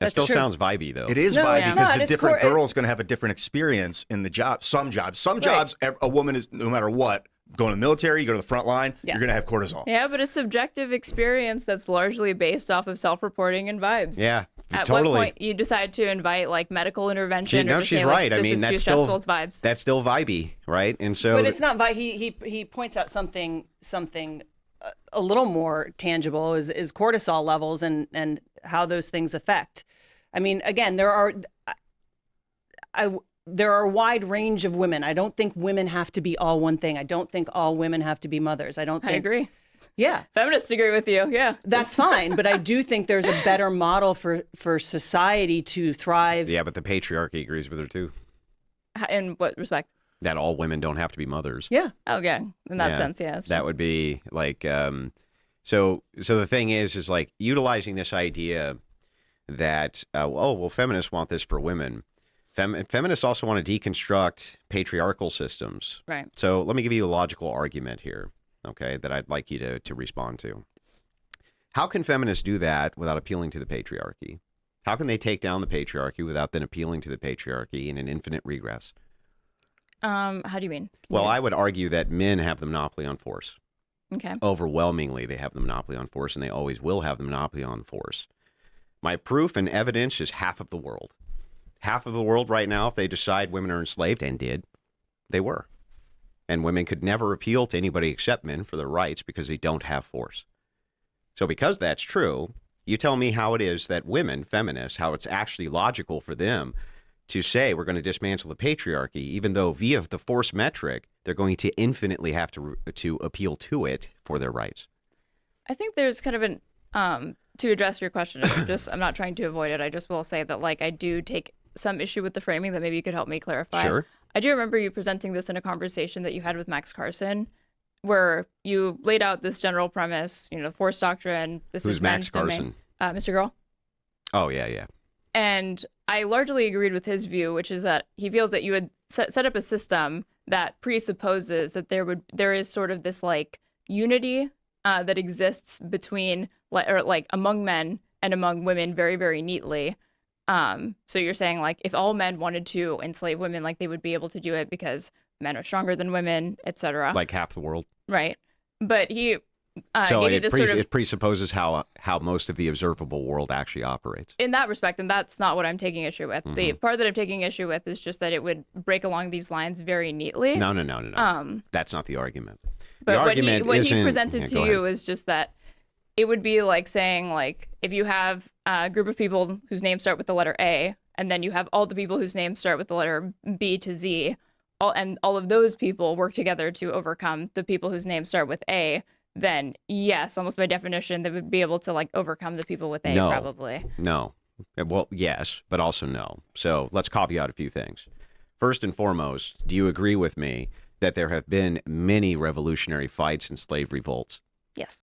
That still sounds vibey, though. It is No, vibey it's because not. the It's different core- girl is going to have a different experience in the job. Some jobs, a woman is, no matter what, going to the military, you go to the front line, Yes. you're going to have cortisol. Yeah, but a subjective experience that's largely based off of self-reporting and vibes. Yeah, At totally. what point you decide to invite like medical intervention? No, or to she's say, right. Like, I this mean, is too that's stressful. still It's vibes. that's still vibey, right? And so, But it's not he points out something a little more tangible is cortisol levels and how those things affect. I mean, again, there are a wide range of women. I don't think women have to be all one thing. I don't think all women have to be mothers. I agree. Yeah. Feminists agree with you. Yeah. That's fine, but I do think there's a better model for society to thrive. yeah, but the patriarchy agrees with her too. In what respect? That all women don't have to be mothers. Yeah. Okay. In that Yeah, sense, yes. That would be like, so the thing is like utilizing this idea that, feminists want this for women. Feminists also want to deconstruct patriarchal systems. Right. So let me give you a logical argument here, okay, that I'd like you to respond to. How can feminists do that without appealing to the patriarchy? How can they take down the patriarchy without then appealing to the patriarchy in an infinite regress? How do you mean? Well, I would argue that men have the monopoly on force. Okay. Overwhelmingly, they have the monopoly on force, and they always will have the monopoly on force. My proof and evidence is half of the world. Half of the world right now, if they decide women are enslaved, and did, they were. And women could never appeal to anybody except men for their rights because they don't have force. So because that's true, you tell me how it is that women, feminists, how it's actually logical for them to say we're going to dismantle the patriarchy, even though via the force metric, they're going to infinitely have to appeal to it for their rights. I think there's kind of an to address your question. I'm not trying to avoid it. I just will say that like I do take some issue with the framing that maybe you could help me clarify. Sure. I do remember you presenting this in a conversation that you had with Max Carson, where you laid out this general premise, force doctrine. This Who's is Max men's domain. Carson? Mr. Girl. Oh, yeah. And I largely agreed with his view, which is that he feels that you would set up a system that presupposes that there is sort of this like unity that exists between like among men and among women very, very neatly. So you're saying like if all men wanted to enslave women, like they would be able to do it because men are stronger than women, etc. Like half the world. Right. But he So gave you this sort of, it presupposes how most of the observable world actually operates. in that respect, and that's not what I'm taking issue with. The part that I'm taking issue with is just that it would break along these lines very neatly. No. That's not the argument. But the what argument he isn't, presented yeah, to go you ahead. is just that it would be like saying like if you have a group of people whose names start with the letter A, and then you have all the people whose names start with the letter B to Z, and all of those people work together to overcome the people whose names start with A, then yes, almost by definition, they would be able to like overcome the people with A, No. probably. No. Well, yes, but also no. So let's caveat a few things. First and foremost, do you agree with me that there have been many revolutionary fights and slave revolts? Yes.